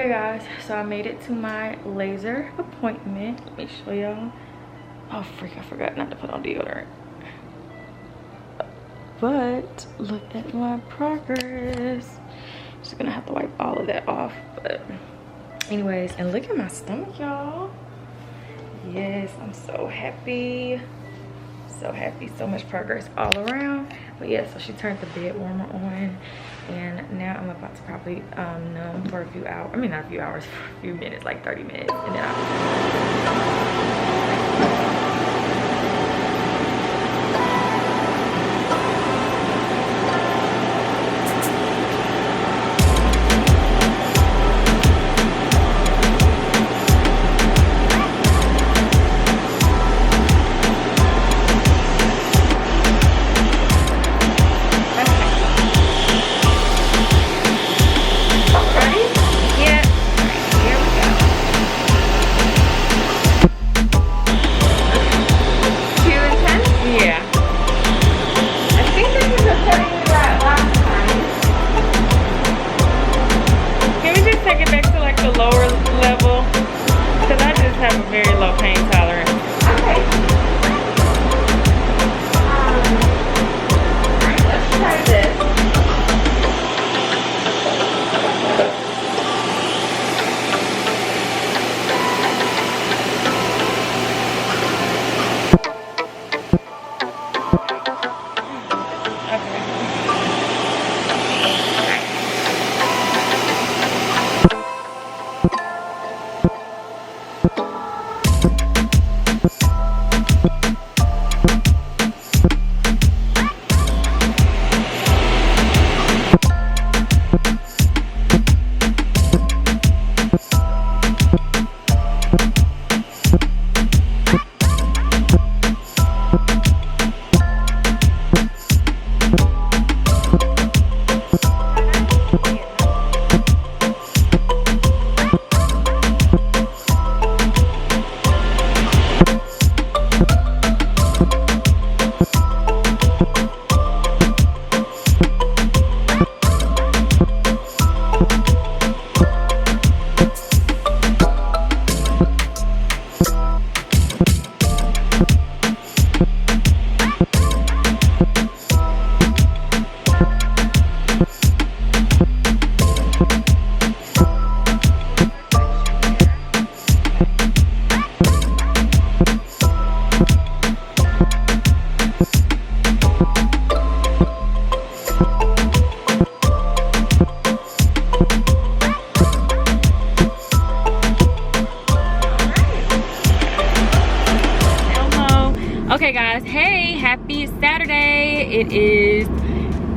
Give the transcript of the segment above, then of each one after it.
Okay guys, so I made it to my laser appointment. Let me show y'all. Oh freak, I forgot not to put on deodorant. But look at my progress. Just gonna have to wipe all of that off, but anyways, and look at my stomach, y'all. Yes, I'm so happy. So happy, so much progress all around. But yeah, so she turned the bed warmer on, and now I'm about to probably numb for a few hours. I mean, not a few hours, for a few minutes, like 30 minutes, and then okay guys, hey, happy Saturday. It is,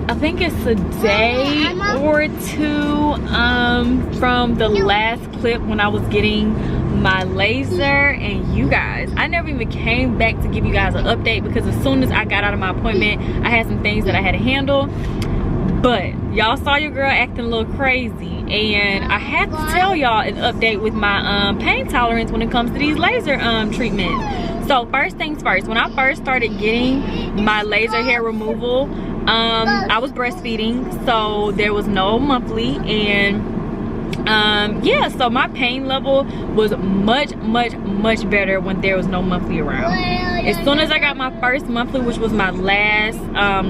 I think it's a day or two from the last clip when I was getting my laser. And you guys, I never even came back to give you guys an update because as soon as I got out of my appointment, I had some things that I had to handle. But y'all saw your girl acting a little crazy, and I had to tell y'all an update with my pain tolerance when it comes to these laser treatments. So first things first, when I first started getting my laser hair removal, I was breastfeeding, so there was no monthly, and yeah, so my pain level was much better when there was no monthly around. As soon as I got my first monthly, which was my last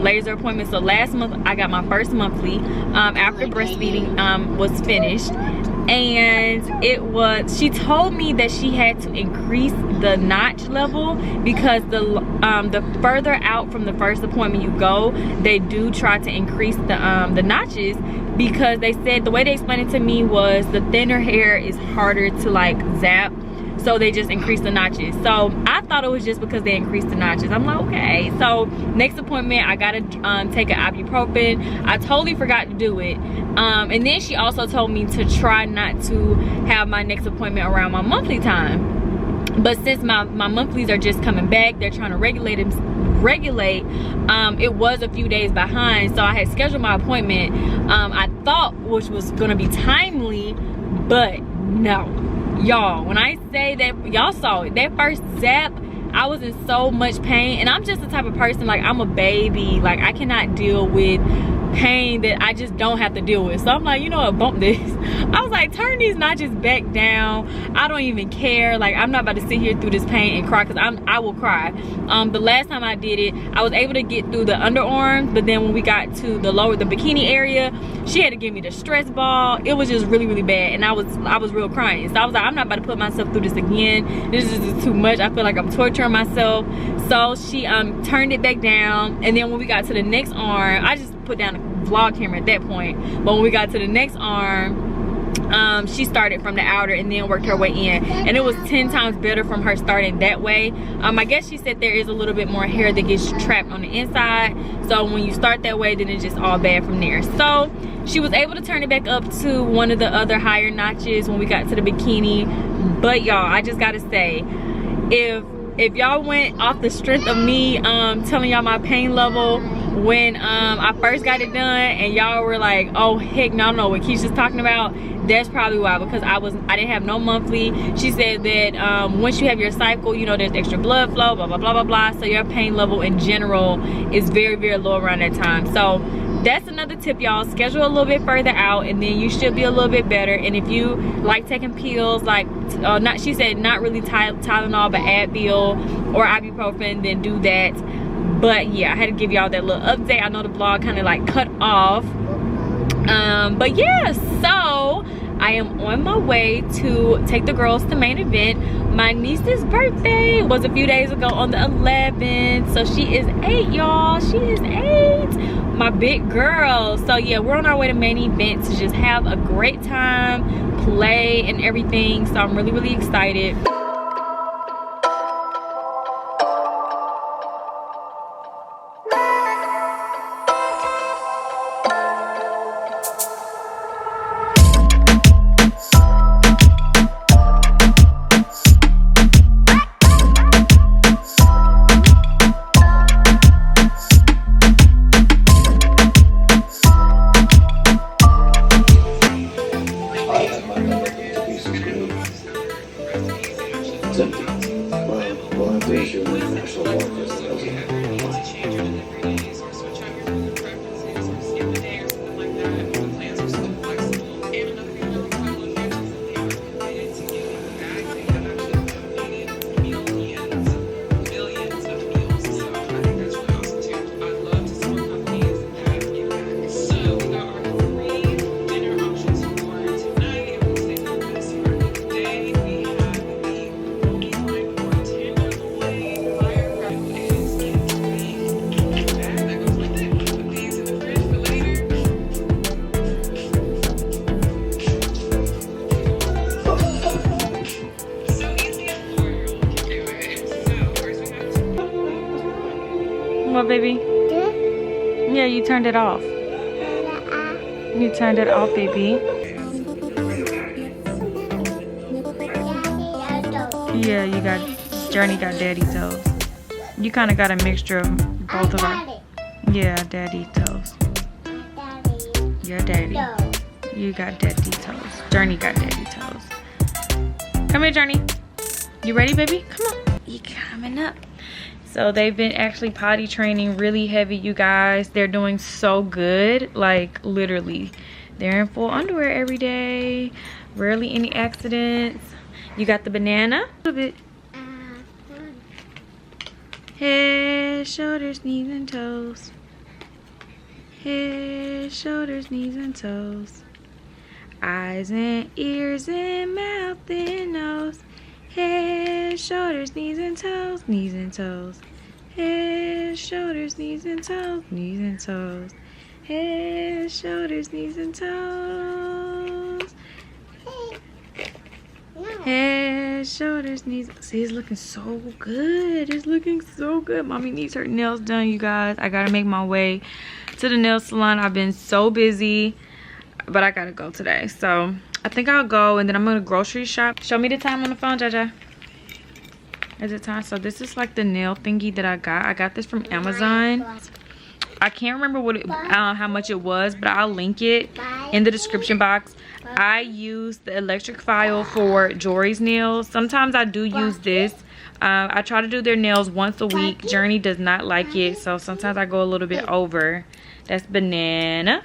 laser appointment, so last month I got my first monthly after breastfeeding was finished. And it was, she told me that she had to increase the notch level because the further out from the first appointment you go, they do try to increase the notches, because they said, the way they explained it to me was the thinner hair is harder to like zap, so they just increased the notches. So I thought it was just because they increased the notches. I'm like, okay. So next appointment I gotta take an ibuprofen. I totally forgot to do it, and then she also told me to try not to have my next appointment around my monthly time. But since my monthlies are just coming back, they're trying to regulate, it was a few days behind, so I had scheduled my appointment, I thought, which was gonna be timely, but no, y'all, when I say that, y'all saw it, that first zap, I was in so much pain. And I'm just the type of person, like, I'm a baby, like I cannot deal with pain that I just don't have to deal with. So I'm like, you know what, bump this. I was like, turn these notches back down. I don't even care. Like, I'm not about to sit here through this pain and cry, because I will cry. The last time I did it, I was able to get through the underarm, but then when we got to the bikini area, she had to give me the stress ball. It was just really, really bad, and I was real crying. So I was like, I'm not about to put myself through this again. This is just too much. I feel like I'm torturing myself. So she turned it back down, and then when we got to the next arm, I just put down the vlog camera at that point. But when we got to the next arm, she started from the outer and then worked her way in, and it was 10 times better from her starting that way. I guess she said there is a little bit more hair that gets trapped on the inside, so when you start that way, then it's just all bad from there. So she was able to turn it back up to one of the other higher notches when we got to the bikini. But y'all, I just gotta say, if y'all went off the strength of me telling y'all my pain level when I first got it done, and y'all were like, oh heck no, I don't know what Keisha's talking about, that's probably why, because I didn't have no monthly. She said that once you have your cycle, you know, there's extra blood flow, blah blah blah blah blah, so your pain level in general is very, very low around that time. So that's another tip, y'all. Schedule a little bit further out, and then you should be a little bit better. And if you like taking pills, like she said not really Tylenol, but Advil or ibuprofen, then do that. But yeah, I had to give y'all that little update. I know the vlog kind of like cut off, but yeah, so I am on my way to take the girls to main event. My niece's birthday was a few days ago on the 11th, so she is 8, y'all. She is 8, my big girl. So yeah, we're on our way to main event to just have a great time, play and everything. So I'm really, really excited. What, baby? Yeah, you turned it off. You turned it off, baby. Yeah, you got, Journey got daddy toes. You kind of got a mixture of both of our. Yeah, daddy toes. Your daddy. You got daddy toes. Journey got daddy toes. Come here, Journey. You ready, baby? Come on. You coming up. So they've been actually potty training really heavy, you guys. They're doing so good. Like, literally. They're in full underwear every day. Rarely any accidents. You got the banana. A little bit. Head, shoulders, knees, and toes. Head, shoulders, knees, and toes. Eyes and ears and mouth and nose. Head, shoulders, knees, and toes. Knees and toes. Head, shoulders, knees, and toes. Knees and toes. Head, shoulders, knees, and toes. Head, shoulders, knees. See, it's looking so good. It's looking so good. Mommy needs her nails done, you guys. I gotta make my way to the nail salon. I've been so busy, but I gotta go today. So I think I'll go, and then I'm gonna grocery shop. Show me the time on the phone, Jaja. Is it time? So this is like the nail thingy that I got. I got this from Amazon. I can't remember what it, how much it was, but I'll link it. in the description box. I use the electric file for Jori's nails. Sometimes I do use this. I try to do their nails once a week. Journey does not like it, so sometimes I go a little bit over. That's banana.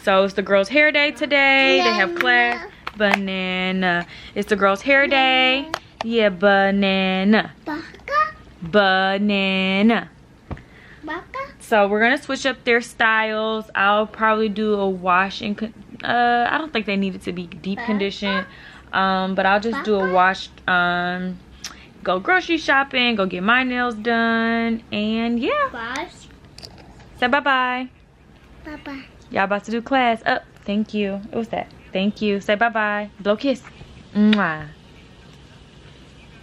So it's the girls' hair day today. They have class. Banana. It's the girls' hair day. Yeah, banana. Banana. So we're gonna switch up their styles. I'll probably do a wash and I don't think they need it to be deep conditioned, but I'll just do a wash. Go grocery shopping, go get my nails done, and yeah. Say bye-bye. Bye-bye. Y'all about to do class. Oh, thank you. What was that? Thank you. Say bye-bye. Blow kiss. Mwah.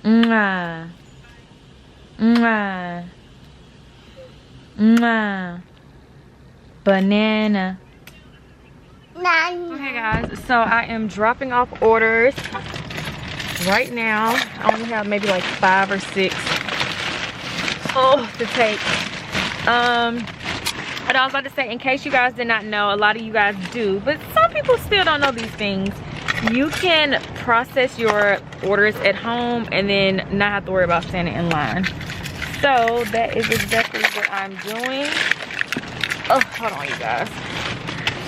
Mwah. Mwah. Mwah. Banana. Okay guys, so I am dropping off orders right now. I only have maybe like 5 or 6 to take. But I was about to say, in case you guys did not know, a lot of you guys do, but some people still don't know these things. You can process your orders at home and then not have to worry about standing in line. So that is exactly what I'm doing. Oh, hold on you guys,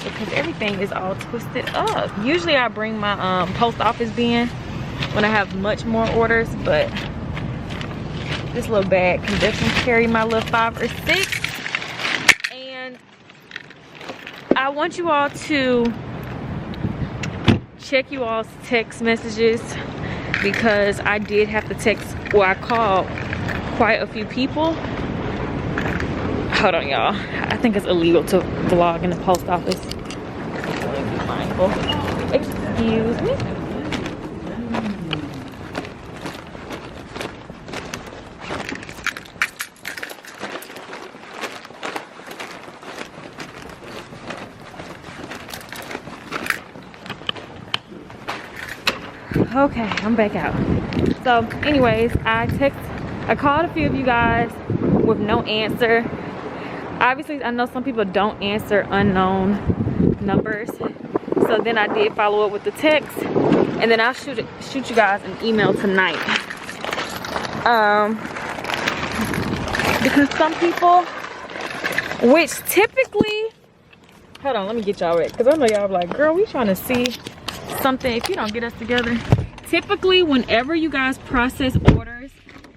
because everything is all twisted up. Usually I bring my post office bin when I have much more orders, but this little bag can definitely carry my little 5 or 6. And I want you all to check you all's text messages, because I did have to text, well, I called quite a few people. Hold on y'all, I think it's illegal to vlog in the post office. Be mindful. Excuse me. Okay, I'm back out. So anyways, I called a few of you guys with no answer. Obviously I know some people don't answer unknown numbers, so then I did follow up with the text, and then I'll shoot you guys an email tonight. Because some people, which typically, hold on, let me get y'all ready, because I know y'all like, girl, we trying to see something if you don't get us together. Typically whenever you guys process orders,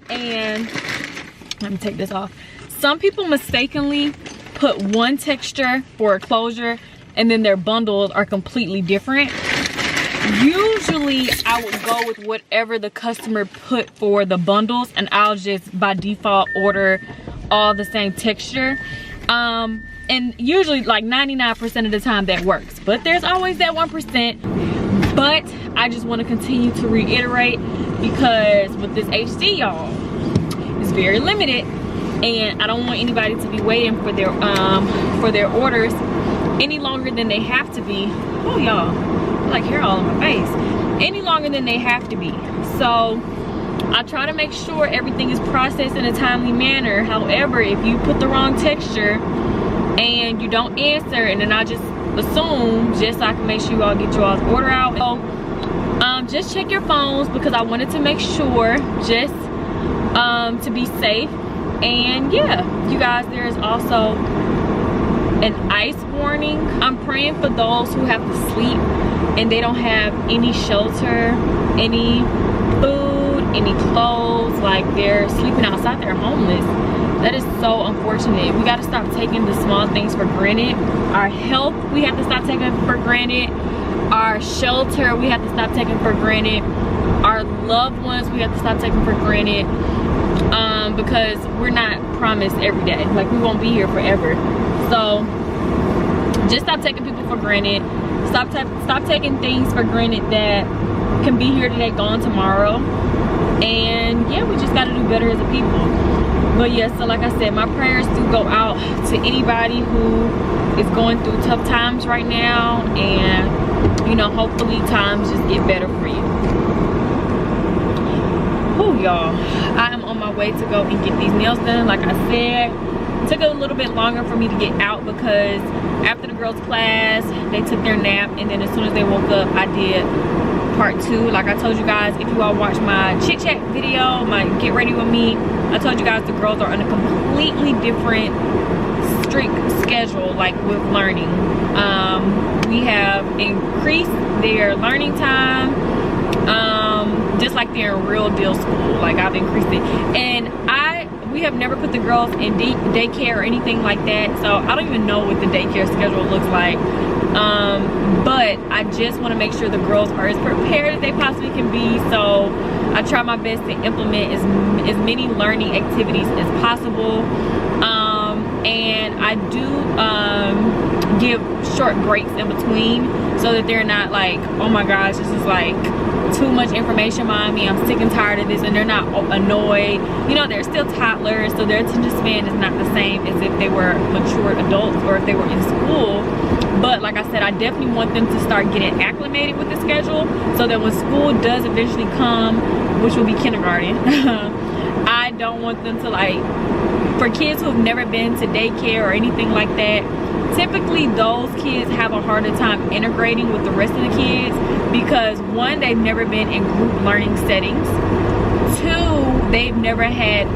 and let me take this off, some people mistakenly put one texture for a closure and then their bundles are completely different. Usually I would go with whatever the customer put for the bundles, and I'll just by default order all the same texture. And usually like 99% of the time that works, but there's always that 1%. But I just want to continue to reiterate, because with this HD, y'all, it's very limited, and I don't want anybody to be waiting for their orders any longer than they have to be. Oh y'all, like hair all in my face. Any longer than they have to be. So I try to make sure everything is processed in a timely manner. However, if you put the wrong texture and you don't answer, and then I just assume, just so I can make sure you all get your all's order out. So just check your phones, because I wanted to make sure, just to be safe. And yeah, you guys, there is also an ice warning. I'm praying for those who have to sleep and they don't have any shelter, any food, any clothes, like they're sleeping outside, they're homeless. That is so unfortunate. We got to stop taking the small things for granted. Our health, we have to stop taking for granted. Our shelter, we have to stop taking for granted. Our loved ones, we have to stop taking for granted, because we're not promised every day. Like, we won't be here forever. So just stop taking people for granted. Stop taking things for granted that can be here today, gone tomorrow. And yeah, we just got to do better as a people. But yeah, so like I said, my prayers do go out to anybody who is going through tough times right now, and you know, hopefully times just get better for you. Oh y'all, I am on my way to go and get these nails done. Like I said, it took a little bit longer for me to get out because after the girls' class, they took their nap, and then as soon as they woke up, I did part 2. Like I told you guys, if you all watched my chit chat video, my get ready with me, I told you guys the girls are on a completely different strict schedule, like with learning. We have increased their learning time, just like they're in real deal school. Like I've increased it, and we have never put the girls in daycare or anything like that, so I don't even know what the daycare schedule looks like. But I just want to make sure the girls are as prepared as they possibly can be, so I try my best to implement as many learning activities as possible. And I do give short breaks in between, so that they're not like, oh my gosh, this is like too much information, mommy, I'm sick and tired of this, and they're not annoyed. You know, they're still toddlers, so their attention span is not the same as if they were mature adults or if they were in school. But like I said, I definitely want them to start getting acclimated with the schedule, so that when school does eventually come, which will be kindergarten, I don't want them to, like, for kids who have never been to daycare or anything like that, typically those kids have a harder time integrating with the rest of the kids, because one, they've never been in group learning settings. Two, they've never had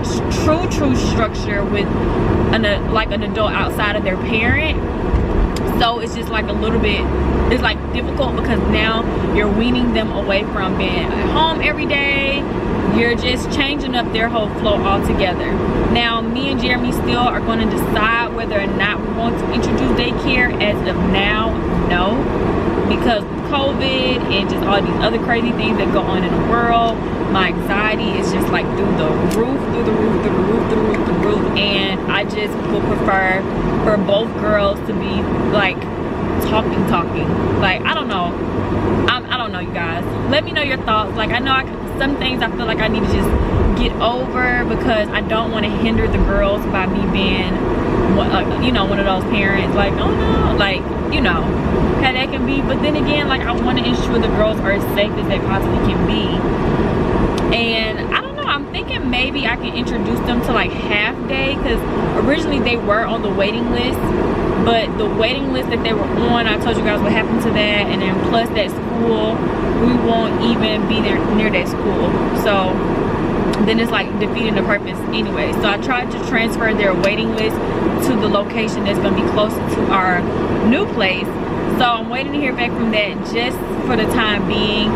true structure with an adult outside of their parent. So it's just like a little bit, it's like difficult, because now you're weaning them away from being at home every day. You're just changing up their whole flow altogether. Now, me and Jeremy still are going to decide whether or not we want to introduce daycare. As of now, no, because of COVID and just all these other crazy things that go on in the world, my anxiety is just like through the roof, and I just would prefer for both girls to be like talking. Like, I don't know, I don't know, you guys. Let me know your thoughts. Like, I know some things I feel like I need to just get over, because I don't want to hinder the girls by me being, you know, one of those parents, like, oh no, like, you know how that can be. But then again, like, I want to ensure the girls are as safe as they possibly can be. And I don't know, I'm thinking maybe I can introduce them to like half day, because originally they were on the waiting list, but the waiting list that they were on, I told you guys what happened to that, and then plus that school, we won't even be there near that school, so then it's like defeating the purpose anyway. So I tried to transfer their waiting list to the location that's going to be closer to our new place, so I'm waiting to hear back from that just for the time being.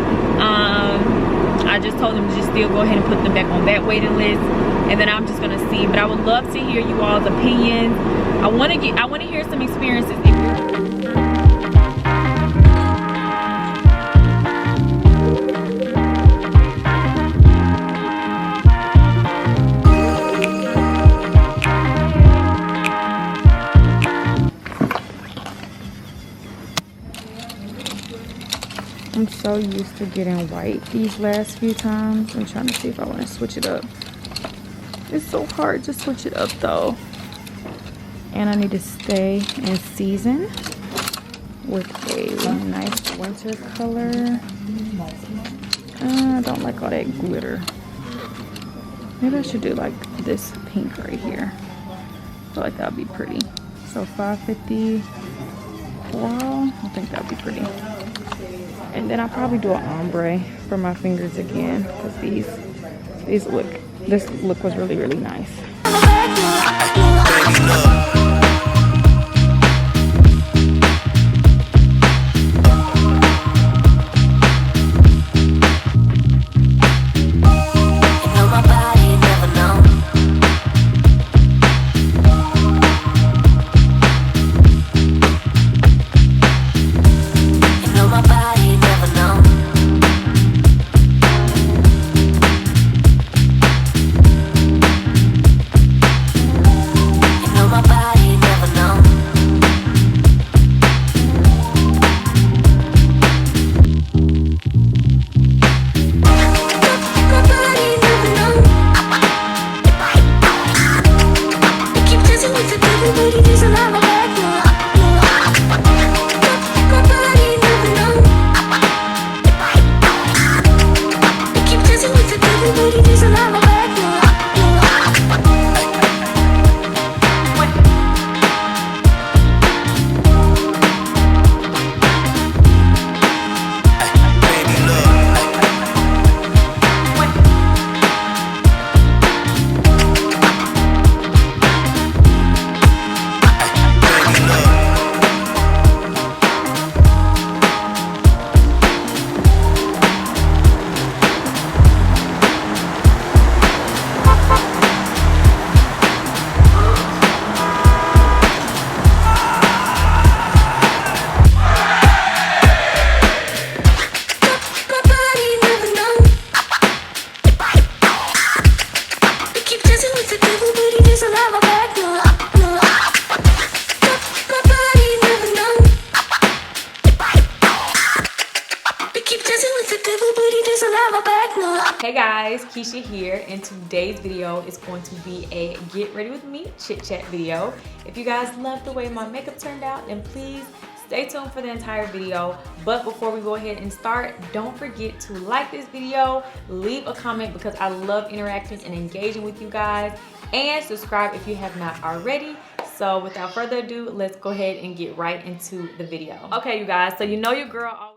I just told them to just still go ahead and put them back on that waiting list, and then I'm just gonna see. But I would love to hear you all's opinions. I want to hear some experiences. I'm so used to getting white these last few times. I'm trying to see if I want to switch it up. It's so hard to switch it up though. And I need to stay in season with a nice winter color. I don't like all that glitter. Maybe I should do like this pink right here. I feel like that would be pretty. So 550 floral. I think that would be pretty. And then I'll probably do an ombre for my fingers again, because this look was really, really nice. My body Hey guys, Keesha here, and today's video is going to be a get ready with me chit chat video. If you guys love the way my makeup turned out, then please stay tuned for the entire video. But before we go ahead and start, don't forget to like this video, leave a comment because I love interacting and engaging with you guys, and subscribe if you have not already. So without further ado, let's go ahead and get right into the video. Okay, you guys, so you know your girl always